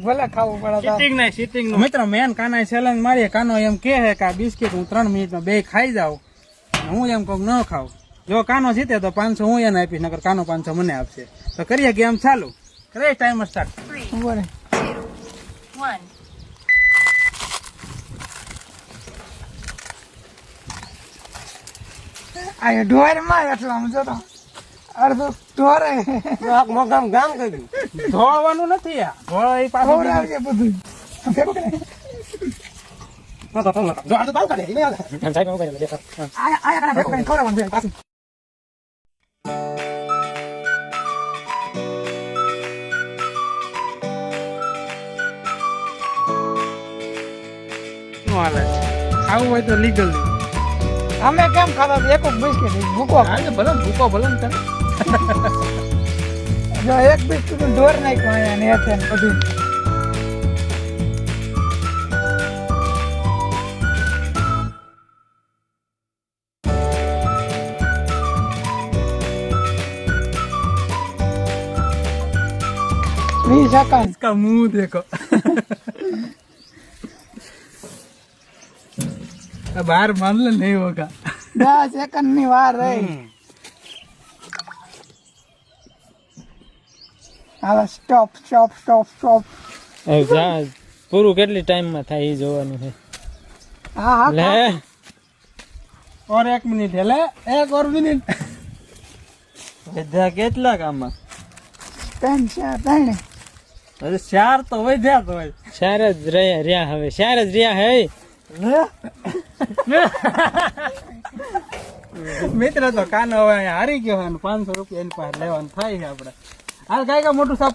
ભલે ખાવું પડે સીટિંગ મિત્રો મેન કાના ચેલેન્જ મારીએ. કાનો એમ કે છે કે આ બિસ્કિટ હું 3 મિનિટમાં 2 ખાઈ જાઉં, હું એમ કહું ન ખાવ. જો કાનો જીતે તો 500 હું એને આપીશ, નકર કાનો 500 મને આપશે. તો કરીએ ગેમ ચાલુ. કરે ટાઈમર સ્ટાર્ટ. 3, 2, 1. આ ઢોર માં એટલો આમ જો તો અડધો ઢોર ગામ કર્યું ધોવાનું નથી આ ધોળો એ પાછું ખવડાવજે બધું ખવડાવવાનું છે પાછું. ખાવું હોય તો લીગલ અમે કેમ ખાતા એક બિસ્કિટ ભૂકો ભલે ભૂકો ભલે ને તને. જો એક બિસ્કિટ ઢોર નાખ્યો અને એ છે ને બધું वीस सेकंड. इसका मुंह देखो. बाहर मान ले नहीं होगा. 10 सेकंड ની વાર રહી. હવે સ્ટોપ સ્ટોપ સ્ટોપ સ્ટોપ. પૂરું કેટલી ટાઈમ માં થાય એ જોવાનું છે. હા હા લે और 1 मिनट है ले 1 और मिनट. બધા કેટલા કામમાં 3 4 अरे 4 तो વધ્યા તો હોય. 4 જ રહ્યા હવે 4 જ રહ્યા હે. મિત્ર તો કાનો હવે હારી ગયો હોય 500 રૂપિયા એની પાસે લેવાનું થાય છે આપણે. હાલ કાંઈ મોટું સાહેબ